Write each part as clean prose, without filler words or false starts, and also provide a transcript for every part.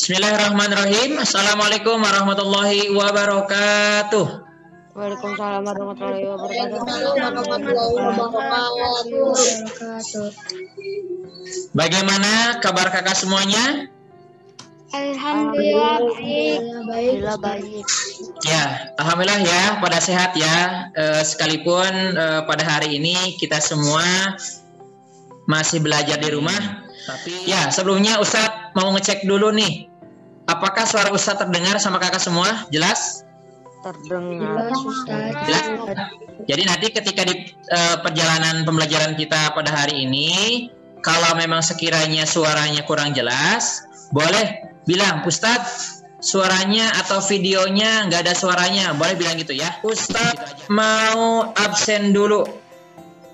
Bismillahirrahmanirrahim. Assalamualaikum warahmatullahi wabarakatuh. Waalaikumsalam warahmatullahi wabarakatuh. Bagaimana kabar kakak semuanya? Alhamdulillah baik. Ya, alhamdulillah ya, pada sehat ya. Sekalipun pada hari ini kita semua masih belajar di rumah. Tapi ya, sebelumnya Ustadz mau ngecek dulu nih. Apakah suara Ustadz terdengar sama kakak semua? Jelas? Terdengar. Jelas? Jadi nanti ketika di perjalanan pembelajaran kita pada hari ini, kalau memang sekiranya suaranya kurang jelas, boleh bilang, Ustadz suaranya atau videonya nggak ada suaranya. Boleh bilang gitu ya. Ustadz mau absen dulu.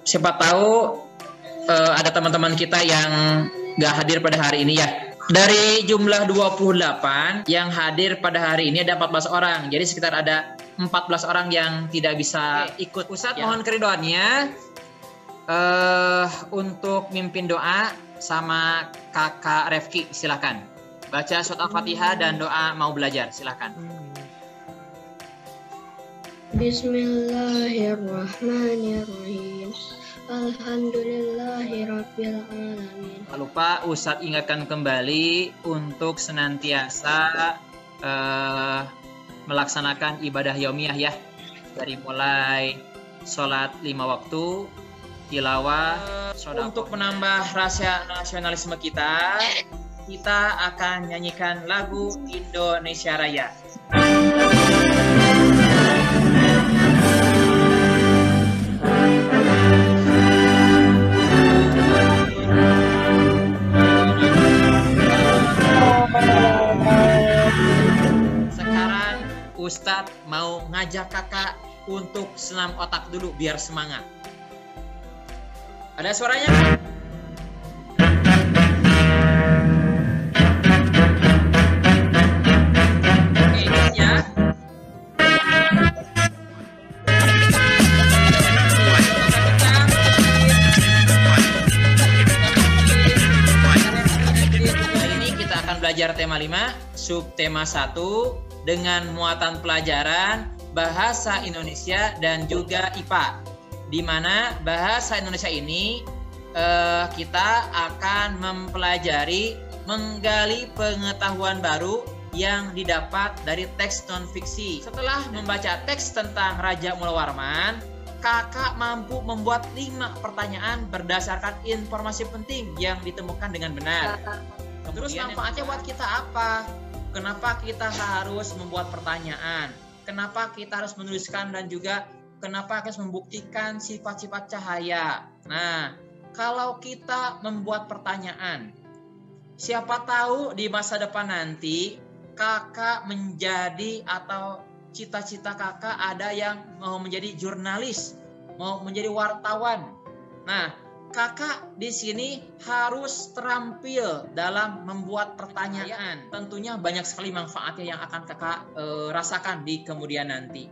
Siapa tahu ada teman-teman kita yang nggak hadir pada hari ini ya. Dari jumlah 28 yang hadir pada hari ini ada 14 orang. Jadi sekitar ada 14 orang yang tidak bisa ikut. Ustadz mohon keridoannya untuk mimpin doa sama kakak Refki, silakan. Baca surat Al-Fatihah dan doa mau belajar, silakan. Bismillahirrahmanirrahim. Alhamdulillahirabbil alamin. Tak lupa Ustadz ingatkan kembali untuk senantiasa melaksanakan ibadah yaumiyah ya. Dari mulai sholat 5 waktu, tilawah, untuk menambah rasa nasionalisme kita akan nyanyikan lagu Indonesia Raya. Sekarang Ustadz mau ngajak kakak untuk senam otak dulu biar semangat. Ada suaranya kan? Oke, ya. Ini kita akan belajar tema 5, subtema 1 dengan muatan pelajaran bahasa Indonesia dan juga IPA. Di mana bahasa Indonesia ini kita akan mempelajari, menggali pengetahuan baru yang didapat dari teks non-fiksi. Setelah membaca teks tentang Raja Mulawarman, kakak mampu membuat 5 pertanyaan berdasarkan informasi penting yang ditemukan dengan benar. Terus manfaatnya buat kita apa? Kenapa kita harus membuat pertanyaan? Kenapa kita harus menuliskan dan juga kenapa harus membuktikan sifat-sifat cahaya? Nah, kalau kita membuat pertanyaan, siapa tahu di masa depan nanti kakak menjadi atau cita-cita kakak ada yang mau menjadi jurnalis, mau menjadi wartawan. Nah, kakak di sini harus terampil dalam membuat pertanyaan. Tentunya banyak sekali manfaatnya yang akan kakak rasakan di kemudian nanti.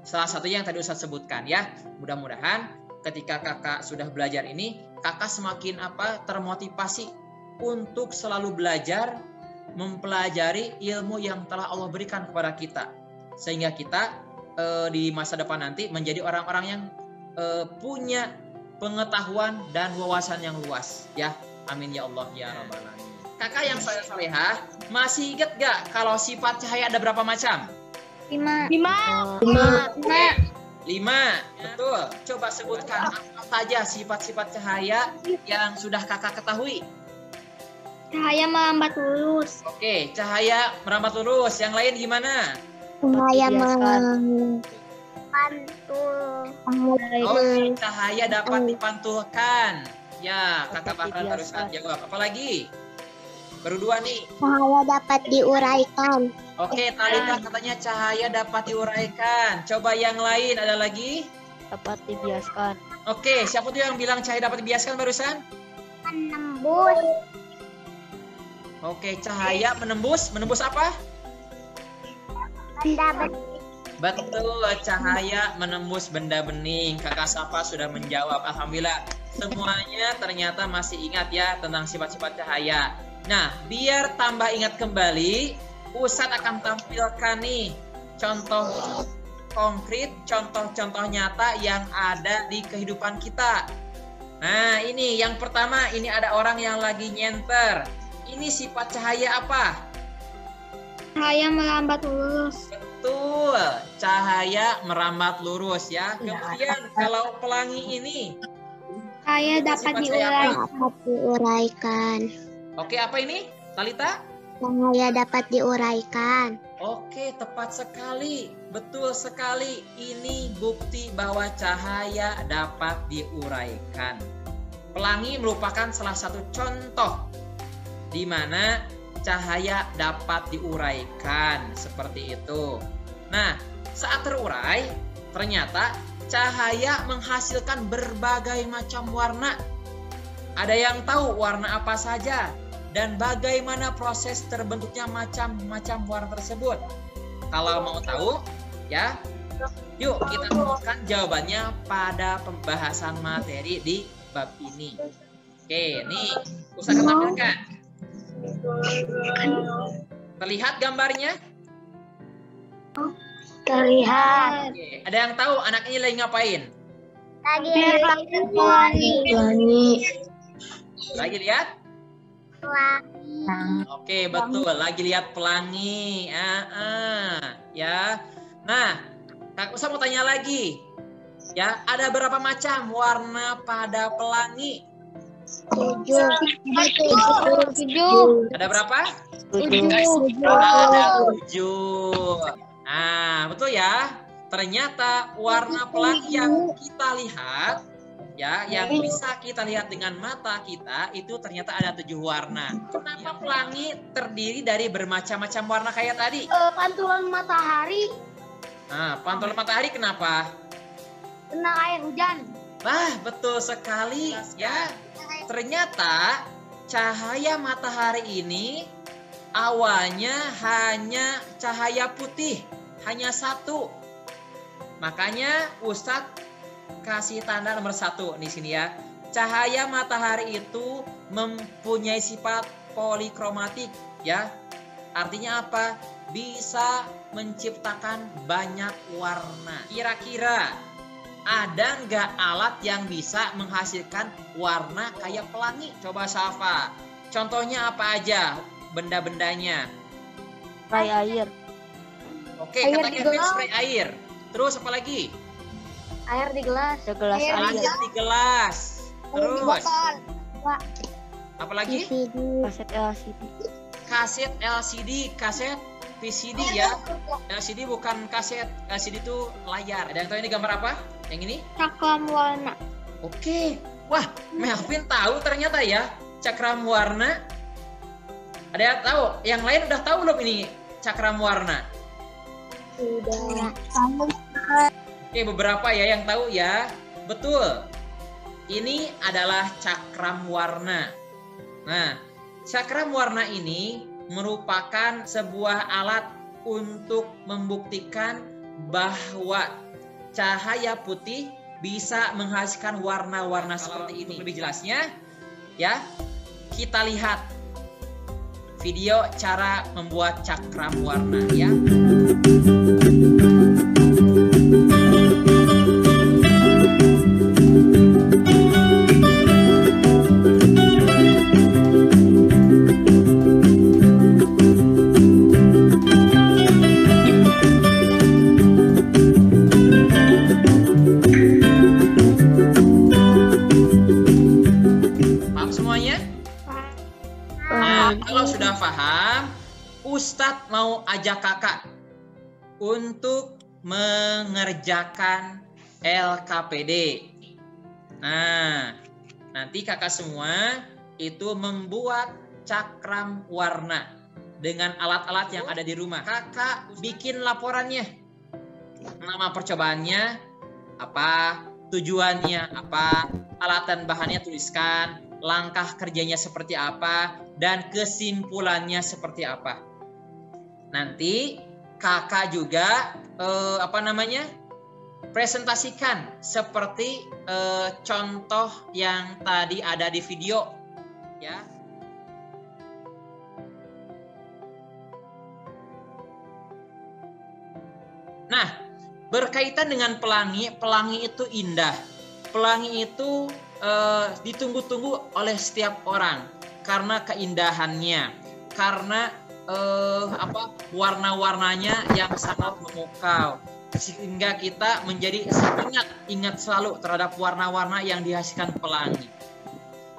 Salah satunya yang tadi Ustadz sebutkan ya. Mudah-mudahan ketika kakak sudah belajar ini, kakak semakin termotivasi untuk selalu belajar, mempelajari ilmu yang telah Allah berikan kepada kita. Sehingga kita di masa depan nanti menjadi orang-orang yang punya pengetahuan dan wawasan yang luas ya. Amin ya Allah ya rabbal alamin. Kakak yang salehah, masih ingat gak kalau sifat cahaya ada berapa macam? 5. Betul. Coba sebutkan apa saja sifat-sifat cahaya yang sudah kakak ketahui. Cahaya melambat lurus. Oke, cahaya merambat lurus. Yang lain gimana? Cahaya Cahaya dapat dipantulkan. Ya, kakak bakalan terus jawab. Apalagi? Baru 2 nih. Cahaya dapat diuraikan. Oke, Talita katanya cahaya dapat diuraikan. Coba yang lain, ada lagi? Dapat dibiaskan. Oke, siapa tuh yang bilang cahaya dapat dibiaskan barusan? Menembus. Oke, cahaya menembus. Menembus apa? Benda bening. Betul, cahaya menembus benda bening. Kakak Safa sudah menjawab. Alhamdulillah. Semuanya ternyata masih ingat ya tentang sifat-sifat cahaya. Nah, biar tambah ingat kembali, Ustadz akan tampilkan nih contoh konkret, contoh-contoh nyata yang ada di kehidupan kita. Nah, ini yang pertama, ini ada orang yang lagi nyenter. Ini sifat cahaya apa? Cahaya melambat lurus. Betul, cahaya merambat lurus ya. Kemudian kalau pelangi ini, Cahaya dapat diuraikan. Oke, apa ini, Talita? Cahaya dapat diuraikan. Oke, tepat sekali. Betul sekali. Ini bukti bahwa cahaya dapat diuraikan. Pelangi merupakan salah satu contoh di mana cahaya dapat diuraikan. Seperti itu. Nah, saat terurai, ternyata cahaya menghasilkan berbagai macam warna. Ada yang tahu warna apa saja? Dan bagaimana proses terbentuknya macam-macam warna tersebut? Kalau mau tahu, ya, yuk kita temukan jawabannya pada pembahasan materi di bab ini. Oke, nih, Ustaz akan tampilkan. Terlihat gambarnya? Terlihat. Oke, ada yang tahu anak ini lagi ngapain? Lagi pelangi. Lagi lihat? Oke, betul. Lagi lihat pelangi. Ya. Nah, Kak Ustaz mau tanya lagi. Ya, ada berapa macam warna pada pelangi? 7. Ada berapa? 7. Ada 7. Nah, betul ya. Ternyata warna pelangi yang kita lihat, ya, yang bisa kita lihat dengan mata kita itu ternyata ada 7 warna. Kenapa pelangi terdiri dari bermacam-macam warna kayak tadi? Pantulan matahari, Nah, pantulan matahari kenapa? kena air hujan. Nah, betul sekali ya. Ternyata cahaya matahari ini awalnya hanya cahaya putih, hanya satu. Makanya Ustadz kasih tanda nomor 1 di sini ya. Cahaya matahari itu mempunyai sifat polikromatik ya. Artinya apa? Bisa menciptakan banyak warna. Kira-kira ada nggak alat yang bisa menghasilkan warna kayak pelangi? Coba Safa. Contohnya apa aja benda-bendanya? Spray air. Oke, Air kata di Kevin gelas. spray air. Terus apa lagi? Air di gelas. Ada gelas air. Air di gelas. Terus apa lagi? Kaset LCD. Kaset LCD, kaset VCD ya. LCD bukan kaset, LCD itu layar. Ada yang tahu ini gambar apa? Yang ini? Cakram warna. Oke. Wah, Melvin tahu ternyata ya. Cakram warna. Ada yang tahu? Yang lain udah tahu belum ini cakram warna? Sudah. Oke, beberapa ya yang tahu ya. Betul. Ini adalah cakram warna. Nah, cakram warna ini merupakan sebuah alat untuk membuktikan bahwa cahaya putih bisa menghasilkan warna-warna seperti ini. Lebih jelasnya, ya, kita lihat video cara membuat cakram warna ya. Paham semuanya? Nah, kalau sudah paham, Ustadz mau ajak kakak untuk mengerjakan LKPD. Nah, nanti kakak semua itu membuat cakram warna dengan alat-alat yang ada di rumah. Kakak bikin laporannya. Nama percobaannya apa, tujuannya apa, alat dan bahannya tuliskan, langkah kerjanya seperti apa, dan kesimpulannya seperti apa. Nanti kakak juga presentasikan seperti contoh yang tadi ada di video ya. Nah, berkaitan dengan pelangi, pelangi itu indah. Pelangi itu ditunggu-tunggu oleh setiap orang karena keindahannya, karena warna-warnanya yang sangat memukau, sehingga kita menjadi ingat selalu terhadap warna-warna yang dihasilkan pelangi.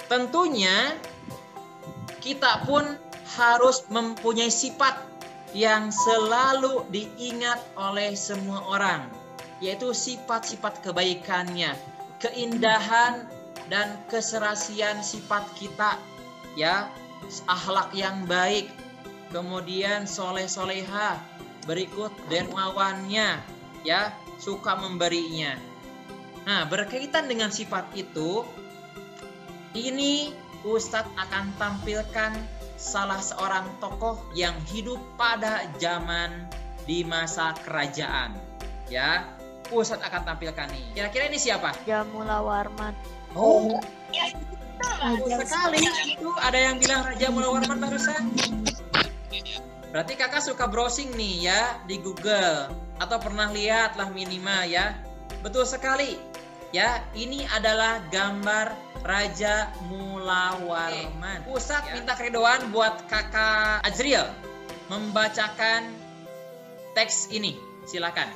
Tentunya kita pun harus mempunyai sifat yang selalu diingat oleh semua orang, yaitu sifat-sifat kebaikannya, keindahan dan keserasian sifat kita, ya, akhlak yang baik, kemudian soleh-soleha, berikut dermawannya, ya, suka memberinya. Nah, berkaitan dengan sifat itu, ini Ustadz akan tampilkan salah seorang tokoh yang hidup pada zaman di masa kerajaan, ya. Ustadz akan tampilkan nih. Kira-kira ini siapa? Raja Mula Warman. Oh, sekali itu ada yang bilang Raja Mula Warman barusan. Berarti kakak suka browsing nih ya di Google atau pernah lihat lah minimal ya. Betul sekali. Ya, ini adalah gambar Raja Mula Warman. Ustadz minta keridoan buat kakak Azriel membacakan teks ini. Silakan.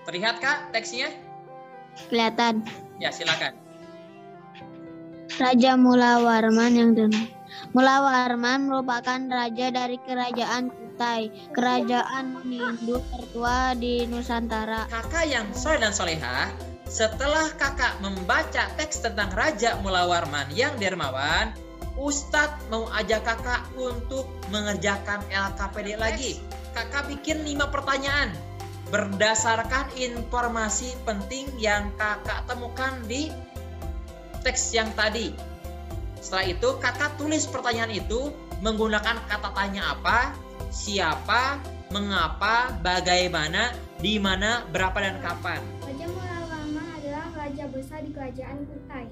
Terlihat kak teksnya? Kelihatan. Ya, silakan. Raja Mula Warman yang dengar. Mula Warman merupakan raja dari kerajaan Kutai, kerajaan Hindu tertua di Nusantara. Kakak yang soleh dan solehah, setelah kakak membaca teks tentang Raja Mula Warman yang dermawan, Ustadz mau ajak kakak untuk mengerjakan LKPD lagi. Kakak bikin 5 pertanyaan berdasarkan informasi penting yang kakak temukan di teks yang tadi. Setelah itu kakak tulis pertanyaan itu menggunakan kata tanya apa, siapa, mengapa, bagaimana, di mana, berapa, dan kapan. Raja Mula Warman adalah raja besar di kerajaan Kutai.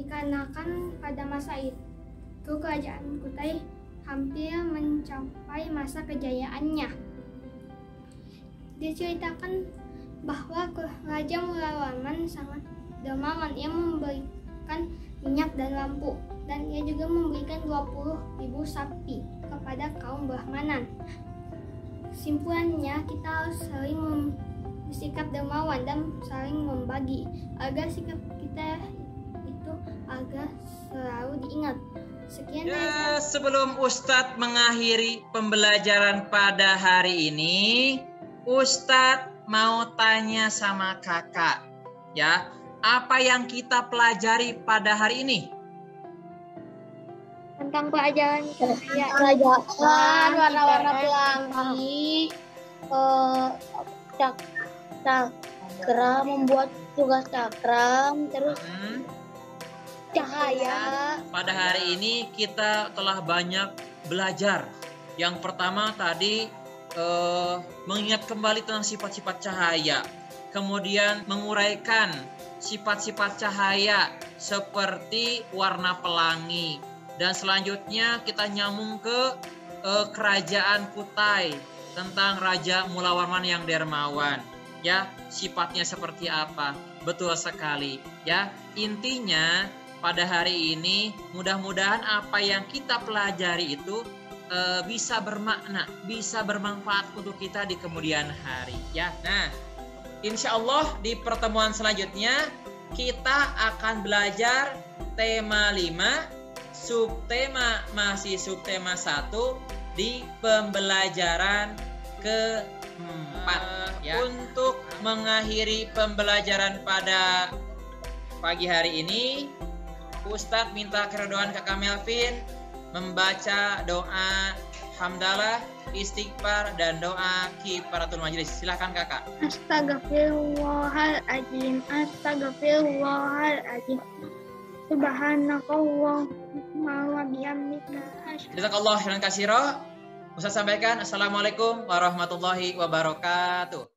Dikarenakan pada masa itu kerajaan Kutai hampir mencapai masa kejayaannya. Diceritakan bahwa Raja Mula Warman sangat dermawan. Ia memberikan minyak dan lampu, dan ia juga memberikan 20.000 sapi kepada kaum Brahmanan. Simpulannya, kita harus saling bersikap dermawan dan saling membagi agar sikap kita itu agar selalu diingat. Sekian ya, sebelum Ustadz mengakhiri pembelajaran pada hari ini, Ustadz mau tanya sama kakak, ya, apa yang kita pelajari pada hari ini? Tentang pelajaran kerajaan, warna-warna pelangi, cakra, membuat tugas cakram, terus cahaya. Pada hari ini kita telah banyak belajar. Yang pertama tadi mengingat kembali tentang sifat-sifat cahaya, kemudian menguraikan sifat-sifat cahaya seperti warna pelangi, dan selanjutnya kita nyambung ke kerajaan Kutai tentang Raja Mula Warman yang dermawan, ya, sifatnya seperti apa. Betul sekali, ya. Intinya pada hari ini mudah-mudahan apa yang kita pelajari itu bisa bermakna, bisa bermanfaat untuk kita di kemudian hari, ya. Nah, insya Allah di pertemuan selanjutnya kita akan belajar tema 5, subtema masih subtema 1 di pembelajaran ke-4, ya. Untuk mengakhiri pembelajaran pada pagi hari ini, Ustadz minta keridoan kakak Melvin membaca doa hamdalah, istighfar, dan doa kifaratul majlis. Silahkan kakak. Astagfirullahaladzim, astagfirullahaladzim. Subhanakallahumma wa bihamdika. Jazakallah khairan katsira. Ustaz sampaikan assalamualaikum warahmatullahi wabarakatuh.